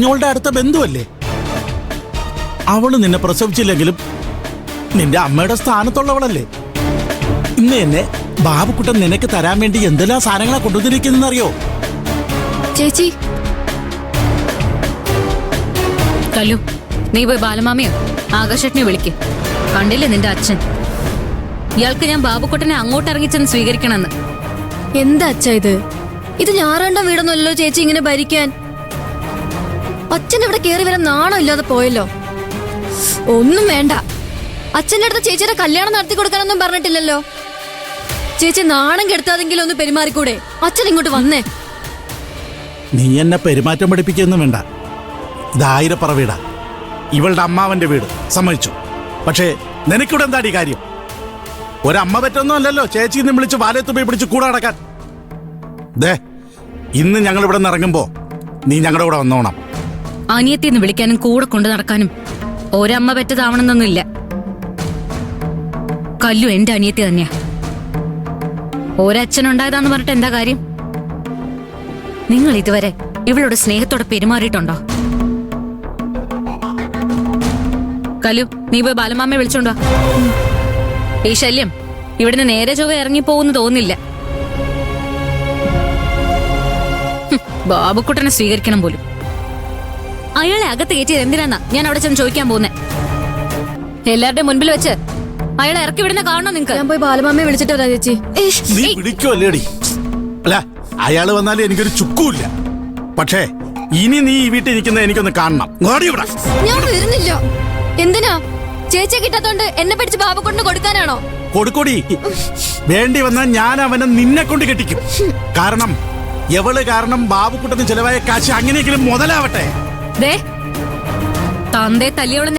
ഞങ്ങളുടെ അടുത്ത ബന്ധുവല്ലേ. അവള് നിന്നെ പ്രസവിച്ചില്ലെങ്കിലും നിന്റെ അമ്മയുടെ സ്ഥാനത്തുള്ളവളല്ലേ. ഇന്ന് എന്നെ ബാബുക്കുട്ടൻ നിനക്ക് തരാൻ വേണ്ടി എന്തെല്ലാം സാധനങ്ങളാ കൊണ്ടുവന്നിരിക്കുന്നറിയോ? ചേച്ചി കല്ലു, നീ പോയി ബാലമാമയോ ആകാശേട്ടനെ വിളിക്ക്. കണ്ടില്ലേ നിന്റെ അച്ഛൻ, ഇയാൾക്ക് ഞാൻ ബാബുക്കുട്ടനെ അങ്ങോട്ട് ഇറങ്ങിച്ചെന്ന് സ്വീകരിക്കണമെന്ന്. എന്താ അച്ഛാ ഇത്? ഇത് ഞാറാണ്ട വീടൊന്നുമല്ലോ ചേച്ചി ഇങ്ങനെ ഭരിക്കാൻ. അച്ഛൻ ഇവിടെ കേറി വരാൻ നാണം ഇല്ലാതെ പോയല്ലോ. ഒന്നും വേണ്ട, അച്ഛൻ്റെ അടുത്ത് ചേച്ചിയുടെ കല്യാണം നടത്തി കൊടുക്കാനൊന്നും പറഞ്ഞിട്ടില്ലല്ലോ. ചേച്ചി നാണം കെടുത്താതെങ്കിലും ഒന്ന് പെരുമാറിക്കൂടെ? അച്ഛൻ ഇങ്ങോട്ട് വന്നേ. നീ എന്നെ പെരുമാറ്റം പഠിപ്പിക്കൊന്നും വേണ്ട. ഇത് ആയിരപ്പറ വീടാ, ഇവളുടെ അമ്മാവന്റെ വീട്, സമ്മതിച്ചു. പക്ഷേ നിനക്കിവിടെ എന്താടി കാര്യം? ഒരമ്മ പറ്റൊന്നും അല്ലല്ലോ ചേച്ചി ഇന്ന് വിളിച്ച് വാലയത്ത് പോയി പിടിച്ച് കൂടെ അടക്കാൻ. ദേ, ഇന്ന് ഞങ്ങൾ ഇവിടെ നിന്ന് ഇറങ്ങുമ്പോ നീ ഞങ്ങളുടെ കൂടെ വന്നോണം. അനിയത്തിന്ന് വിളിക്കാനും കൂടെ കൊണ്ടു നടക്കാനും ഒരമ്മ പറ്റതാവണമെന്നൊന്നുമില്ല. കല്ലു എന്റെ അനിയത്തി തന്നെയാ. ഒരച്ഛനുണ്ടായതാന്ന് പറഞ്ഞിട്ട് എന്താ കാര്യം? നിങ്ങൾ ഇതുവരെ ഇവളോട് സ്നേഹത്തോടെ പെരുമാറിയിട്ടുണ്ടോ? കല്ലു, നീ പോയി ബാലമാമയെ വിളിച്ചോണ്ടോ. ഈ ശല്യം ഇവിടുന്ന് നേരെ ചൊവ്വ ഇറങ്ങിപ്പോകുന്നു തോന്നില്ല. ബാബുക്കുട്ടനെ സ്വീകരിക്കണം പോലും. അയാളെ അകത്ത് കയറ്റിയത് എന്തിനാന്നാ ഞാൻ അവിടെ ചെന്ന് ചോദിക്കാൻ പോകുന്നേ. എല്ലാവരുടെ മുൻപിൽ വെച്ച് അയാളെ ഇറക്കി വിടുന്ന കാണണോ നിങ്ങക്ക്? ഞാൻ പോയി ബാലമാമയെ വിളിച്ചിട്ട് വരാം ചേച്ചി. നീ പിടിക്കുമല്ലേടി? അല്ല, അയാള് വന്നാലും എനിക്കൊരു ചുക്കുമില്ല. പക്ഷേ ഇനി നീ ഈ വീട്ടിൽ നിൽക്കുന്നത് എനിക്കൊന്ന് കാണണം. ഞാൻ വരുന്നില്ല. എന്തിനാ? ചേച്ചിയെ കിട്ടാത്തോണ്ട് എന്നെ പിടിച്ച് ബാബുക്കുട്ടന് കൊടുക്കാനാണോ? കൊടുക്കൊടി. വേണ്ടി വന്നാൽ ഞാൻ അവനെ നിന്നെ കൊണ്ട് കെട്ടിക്കും. കാരണം എവള് കാരണം ബാബുക്കുട്ടന് ചെലവായ കാശ് അങ്ങനെയെങ്കിലും മുതലാവട്ടെ. തന്തേ തല്ലിയോളെ